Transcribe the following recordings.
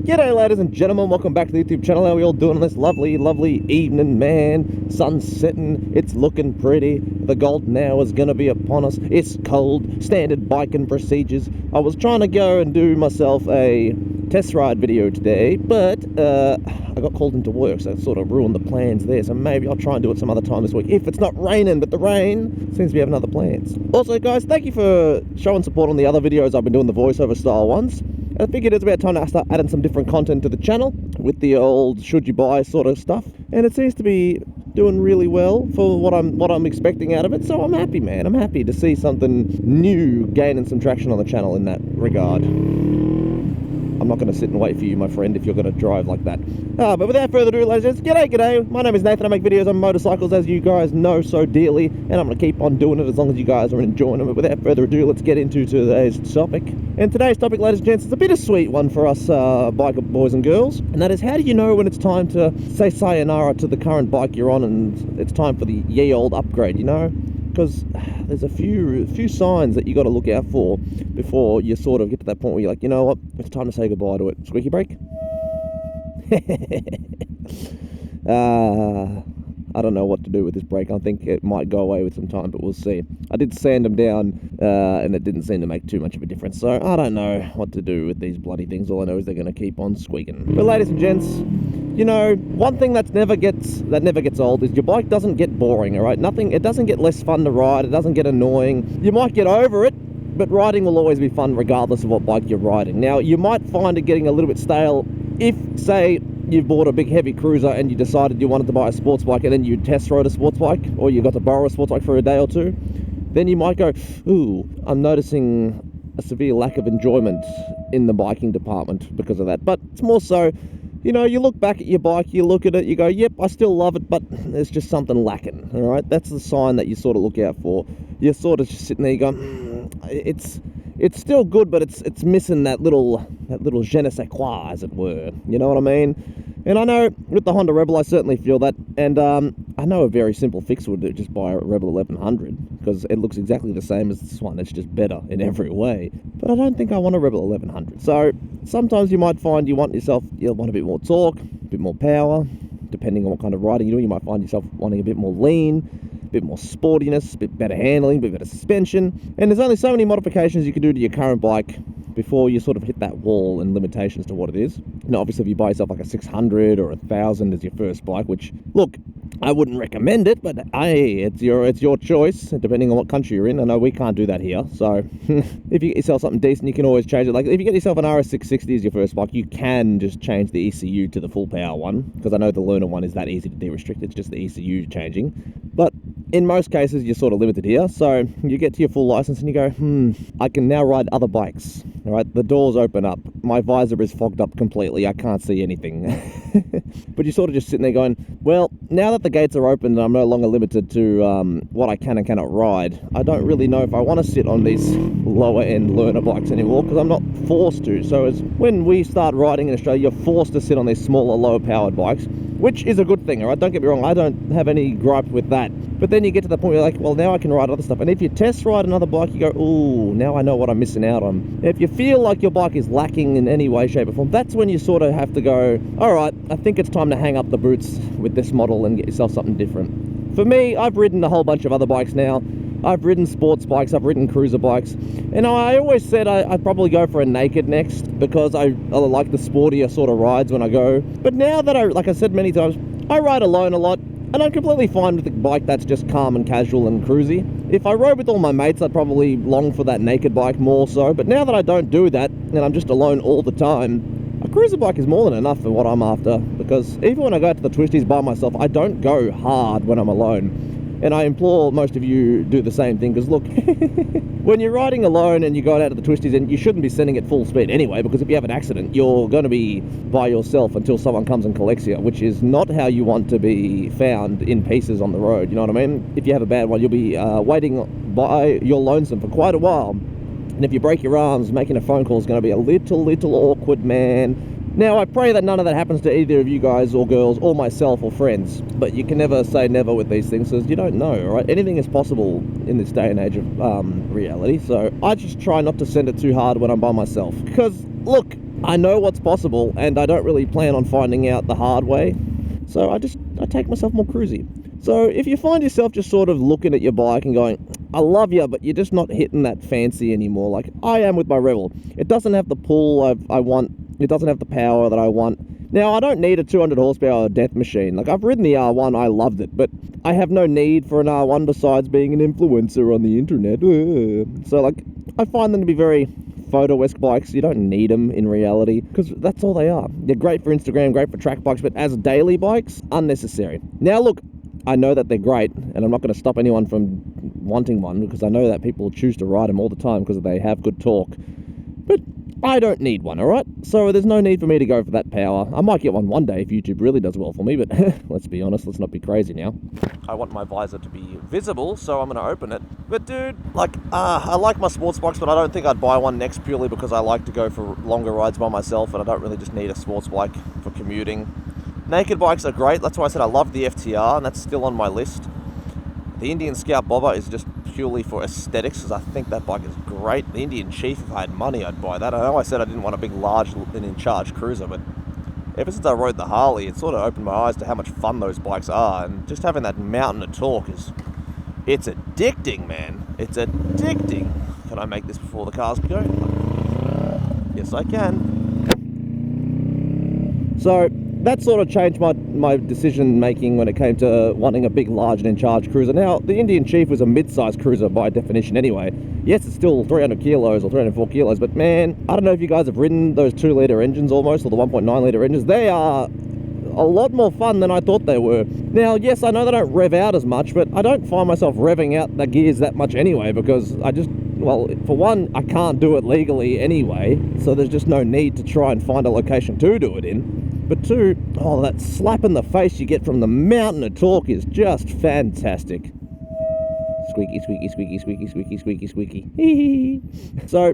G'day ladies and gentlemen, welcome back to the YouTube channel. How are we all doing on this lovely, lovely evening, man? Sun's setting, it's looking pretty. The golden hour is gonna be upon us. It's cold, standard biking procedures. I was trying to go and do myself a test ride video today, but I got called into work, so it sort of ruined the plans there. So maybe I'll try and do it some other time this week, if it's not raining, but the rain seems to be having other plans. Also guys, thank you for showing support on the other videos I've been doing, the voiceover style ones. I figured it's about time to start adding some different content to the channel with the old should you buy sort of stuff, and it seems to be doing really well for what I'm expecting out of it. So I'm happy, man. I'm happy to see something new gaining some traction on the channel in that regard. I'm not going to sit and wait for you, my friend, if you're going to drive like that. But without further ado, ladies and gentlemen, g'day. My name is Nathan. I make videos on motorcycles, as you guys know so dearly, and I'm going to keep on doing it as long as you guys are enjoying them. But without further ado, let's get into today's topic. And today's topic, ladies and gents, is a bittersweet one for us biker boys and girls, and that is, how do you know when it's time to say sayonara to the current bike you're on and it's time for the ye old upgrade, you know? Because there's a few signs that you got to look out for before you sort of get to that point where you're like, you know what, it's time to say goodbye to it. Squeaky brake? I don't know what to do with this brake. I think it might go away with some time, but we'll see. I did sand them down, and it didn't seem to make too much of a difference. So I don't know what to do with these bloody things. All I know is they're going to keep on squeaking. But ladies and gents, you know, one thing that never gets old is your bike doesn't get boring, all right? It doesn't get less fun to ride. It doesn't get annoying. You might get over it, but riding will always be fun regardless of what bike you're riding. Now, you might find it getting a little bit stale if, say, you've bought a big heavy cruiser and you decided you wanted to buy a sports bike, and then you test rode a sports bike, or you got to borrow a sports bike for a day or two. Then you might go, ooh, I'm noticing a severe lack of enjoyment in the biking department because of that. But it's more so, you know, you look back at your bike, you look at it, you go, yep, I still love it, but there's just something lacking, all right? That's the sign that you sort of look out for. You're sort of just sitting there, you go, it's still good, but it's missing that little je ne sais quoi, as it were. You know what I mean? And I know with the Honda Rebel, I certainly feel that. And I know a very simple fix would do, just buy a Rebel 1100, because it looks exactly the same as this one. It's just better in every way. But I don't think I want a Rebel 1100. So sometimes you might find you want a bit more torque, a bit more power. Depending on what kind of riding you're doing, you might find yourself wanting a bit more lean, a bit more sportiness, a bit better handling, a bit better suspension. And there's only so many modifications you can do to your current bike before you sort of hit that wall and limitations to what it is. Now, obviously, if you buy yourself like a 600 or 1000 as your first bike, which, look, I wouldn't recommend it, but hey, it's your choice, depending on what country you're in. I know we can't do that here, so if you get yourself something decent, you can always change it. Like, if you get yourself an RS660 as your first bike, you can just change the ECU to the full power one, because I know the learner one is that easy to de-restrict. It's just the ECU changing. But in most cases, you're sort of limited here, so you get to your full license and you go, I can now ride other bikes. All right, the doors open up, my visor is fogged up completely, I can't see anything. But you're sort of just sitting there going, well, now that the gates are open and I'm no longer limited to what I can and cannot ride, I don't really know if I want to sit on these lower end learner bikes anymore, because I'm not forced to. So as when we start riding in Australia, you're forced to sit on these smaller, lower powered bikes, which is a good thing, all right? Don't get me wrong, I don't have any gripe with that. But then you get to the point where you're like, well, now I can ride other stuff. And if you test ride another bike, you go, ooh, now I know what I'm missing out on. If you feel like your bike is lacking in any way, shape or form, that's when you sort of have to go, all right, I think it's time to hang up the boots with this model and get yourself something different. For me, I've ridden a whole bunch of other bikes now. I've ridden sports bikes, I've ridden cruiser bikes, and I always said I'd probably go for a naked next, because I like the sportier sort of rides when I go. But now that like I said many times, I ride alone a lot, and I'm completely fine with a bike that's just calm and casual and cruisy. If I rode with all my mates, I'd probably long for that naked bike more so, but now that I don't do that, and I'm just alone all the time, a cruiser bike is more than enough for what I'm after, because even when I go out to the twisties by myself, I don't go hard when I'm alone. And I implore most of you do the same thing, because look, when you're riding alone and you go out to the twisties, and you shouldn't be sending it full speed anyway, because if you have an accident, you're going to be by yourself until someone comes and collects you, which is not how you want to be found in pieces on the road, you know what I mean? If you have a bad one, you'll be waiting by your lonesome for quite a while. And if you break your arms, making a phone call is going to be a little awkward, man. Now, I pray that none of that happens to either of you guys or girls or myself or friends, but you can never say never with these things, because you don't know, all right? Anything is possible in this day and age of reality, so I just try not to send it too hard when I'm by myself, because, look, I know what's possible, and I don't really plan on finding out the hard way. So I take myself more cruisy. So if you find yourself just sort of looking at your bike and going, I love you, but you're just not hitting that fancy anymore, like I am with my Rebel. It doesn't have the pull I want. It doesn't have the power that I want. Now, I don't need a 200 horsepower death machine. Like, I've ridden the R1, I loved it, but I have no need for an R1 besides being an influencer on the internet. So, like, I find them to be very photo-esque bikes. You don't need them in reality, because that's all they are. They're great for Instagram, great for track bikes, but as daily bikes, unnecessary. Now, look, I know that they're great, and I'm not going to stop anyone from wanting one, because I know that people choose to ride them all the time because they have good torque. But I don't need one, alright? So there's no need for me to go for that power. I might get one day if YouTube really does well for me, but let's be honest, let's not be crazy now. I want my visor to be visible, so I'm going to open it. But dude, like, I like my sports bikes, but I don't think I'd buy one next purely because I like to go for longer rides by myself, and I don't really just need a sports bike for commuting. Naked bikes are great, that's why I said I love the FTR, and that's still on my list. The Indian Scout Bobber is just purely for aesthetics, because I think that bike is great. The Indian Chief, if I had money, I'd buy that. I know I said I didn't want a big, large, and in-charge cruiser, but ever since I rode the Harley, it sort of opened my eyes to how much fun those bikes are, and just having that mountain of torque it's addicting, man. It's addicting. Can I make this before the cars go? Yes, I can. So that sort of changed my decision making when it came to wanting a big, large and in-charge cruiser. Now, the Indian Chief was a mid-sized cruiser by definition anyway. Yes, it's still 300 kilos or 304 kilos, but man, I don't know if you guys have ridden those 2-litre engines almost, or the 1.9-litre engines. They are a lot more fun than I thought they were. Now, yes, I know they don't rev out as much, but I don't find myself revving out the gears that much anyway, because well, for one, I can't do it legally anyway, so there's just no need to try and find a location to do it in. But two, oh, that slap in the face you get from the mountain of torque is just fantastic. Squeaky, squeaky, squeaky, squeaky, squeaky, squeaky, squeaky. So,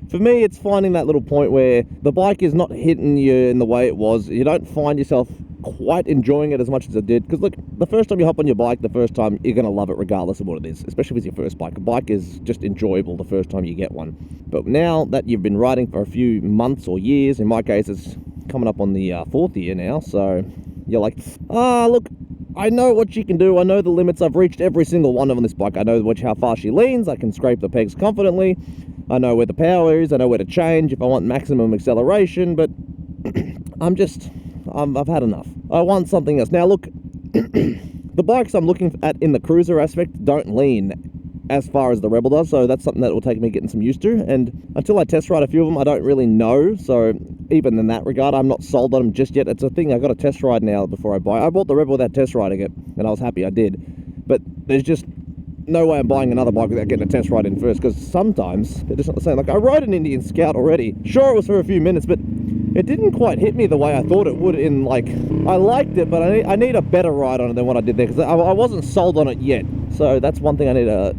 for me, it's finding that little point where the bike is not hitting you in the way it was. You don't find yourself quite enjoying it as much as it did. Because look, the first time you hop on your bike, the first time, you're going to love it regardless of what it is, especially with your first bike. A bike is just enjoyable the first time you get one. But now that you've been riding for a few months or years, in my case, it's coming up on the 4th year now, so you're like, look, I know what she can do. I know the limits. I've reached every single one on this bike. I know how far she leans. I can scrape the pegs confidently. I know where the power is. I know where to change if I want maximum acceleration, but I've had enough. I want something else. Now look, the bikes I'm looking at in the cruiser aspect don't lean as far as the Rebel does, so that's something that will take me getting some used to, and until I test ride a few of them, I don't really know, so even in that regard, I'm not sold on them just yet. It's a thing I got to test ride now before I buy. I bought the Rebel without test riding it, and I was happy I did, but there's just no way I'm buying another bike without getting a test ride in first, because sometimes they're just not the same. Like, I rode an Indian Scout already. Sure, it was for a few minutes, but it didn't quite hit me the way I thought it would. In like, I liked it, but I need a better ride on it than what I did there, because I wasn't sold on it yet. So that's one thing I need to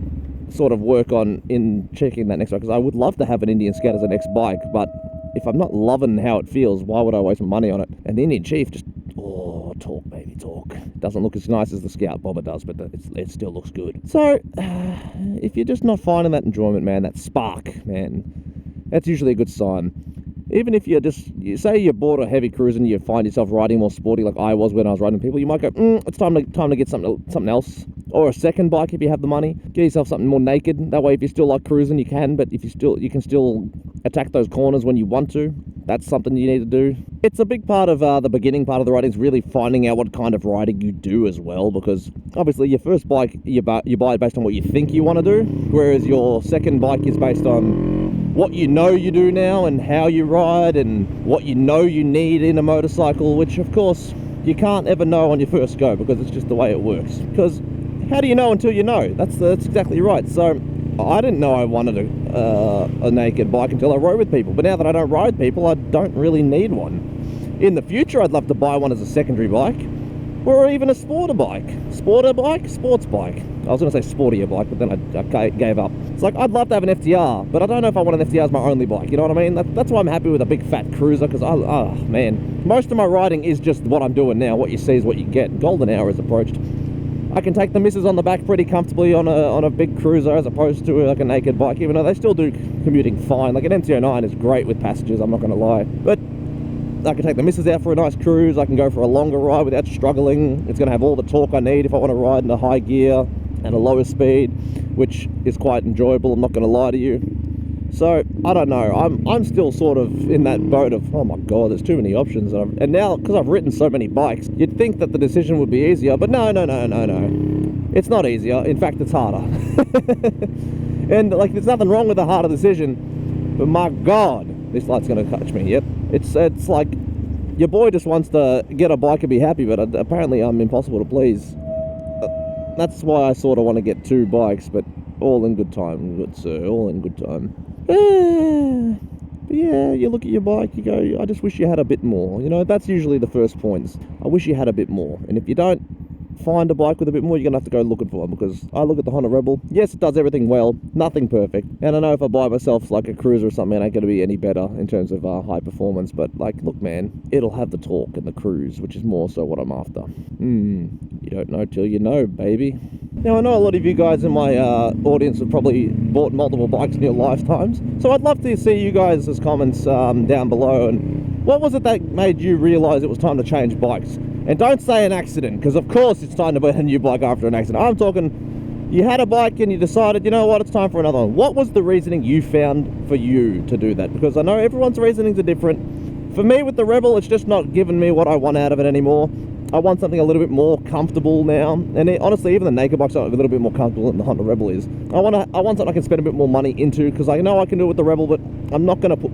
sort of work on in checking that next bike, because I would love to have an Indian Scout as a next bike, but if I'm not loving how it feels, why would I waste my money on it? And the Indian Chief just, oh, torque, baby, torque. Doesn't look as nice as the Scout Bobber does, but it still looks good. So, if you're just not finding that enjoyment, man, that spark, man, that's usually a good sign. Even if you say you bought a heavy cruiser and you find yourself riding more sporty like I was when I was riding people, you might go, it's time to get something else. Or a second bike if you have the money. Get yourself something more naked. That way, if you still like cruising, you can, but if you can still attack those corners when you want to. That's something you need to do. It's a big part of the beginning part of the riding is really finding out what kind of riding you do as well, because obviously your first bike, you buy it based on what you think you want to do, whereas your second bike is based on what you know you do now and how you ride and what you know you need in a motorcycle, which of course you can't ever know on your first go, because it's just the way it works. Because how do you know until you know? That's exactly right. So I didn't know I wanted a naked bike until I rode with people, but now that I don't ride people, I don't really need one. In the future, I'd love to buy one as a secondary bike, or even a sports bike. I was going to say sportier bike, but then I gave up. It's like, I'd love to have an FTR, but I don't know if I want an FTR as my only bike, you know what I mean? That's why I'm happy with a big fat cruiser, because, man, most of my riding is just what I'm doing now. What you see is what you get. Golden hour is approached. I can take the missus on the back pretty comfortably on a big cruiser as opposed to like a naked bike, even though they still do commuting fine. Like an MT-09 is great with passengers, I'm not going to lie. But I can take the missus out for a nice cruise. I can go for a longer ride without struggling. It's going to have all the torque I need if I want to ride in a high gear and a lower speed, which is quite enjoyable, I'm not going to lie to you. So, I don't know, I'm still sort of in that boat of, oh my god, there's too many options. And now, because I've ridden so many bikes, you'd think that the decision would be easier, but no. It's not easier, in fact, it's harder. And, like, there's nothing wrong with a harder decision, but my god, this light's going to catch me, yep. It's like, your boy just wants to get a bike and be happy, but apparently I'm impossible to please. That's why I sort of want to get 2 bikes, but all in good time, good sir, all in good time. But yeah, you look at your bike, you go, I just wish you had a bit more. You know, that's usually the first points. I wish you had a bit more. And if you don't find a bike with a bit more, you're gonna have to go looking for one, because I look at the Honda Rebel. Yes, it does everything well, nothing perfect, and I know if I buy myself like a cruiser or something, it ain't gonna be any better in terms of high performance, but like, look man, it'll have the torque and the cruise, which is more so what I'm after. You don't know till you know, baby. Now, I know a lot of you guys in my audience have probably bought multiple bikes in your lifetimes, so I'd love to see you guys' comments down below. And what was it that made you realise it was time to change bikes? And don't say an accident, because of course it's time to buy a new bike after an accident. I'm talking, you had a bike and you decided, you know what, it's time for another one. What was the reasoning you found for you to do that? Because I know everyone's reasonings are different. For me, with the Rebel, it's just not giving me what I want out of it anymore. I want something a little bit more comfortable now, and honestly, even the naked bikes are a little bit more comfortable than the Honda Rebel is. I want something I can spend a bit more money into, because I know I can do it with the Rebel, but I'm not going to put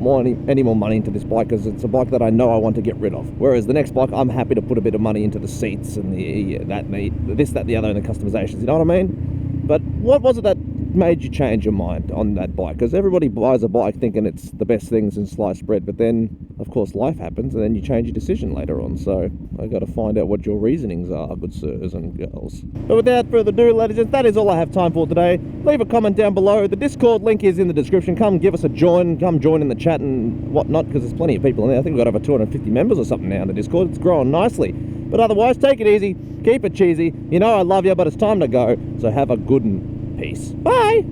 any more money into this bike, because it's a bike that I know I want to get rid of. Whereas the next bike, I'm happy to put a bit of money into the seats and this, that, the other, and the customizations. You know what I mean? But what was it that made you change your mind on that bike? Because everybody buys a bike thinking it's the best thing since sliced bread, but then of course life happens and then you change your decision later on. So I got to find out what your reasonings are, good sirs and girls. But without further ado, ladies and gents, that is all I have time for today. Leave a comment down below. The Discord link is in the description. Come give us a join, come join in the chat and whatnot, because there's plenty of people in there. I think we've got over 250 members or something now in the Discord. It's growing nicely. But otherwise, take it easy, keep it cheesy. You know I love you, but it's time to go. So have a good one. Peace. Bye!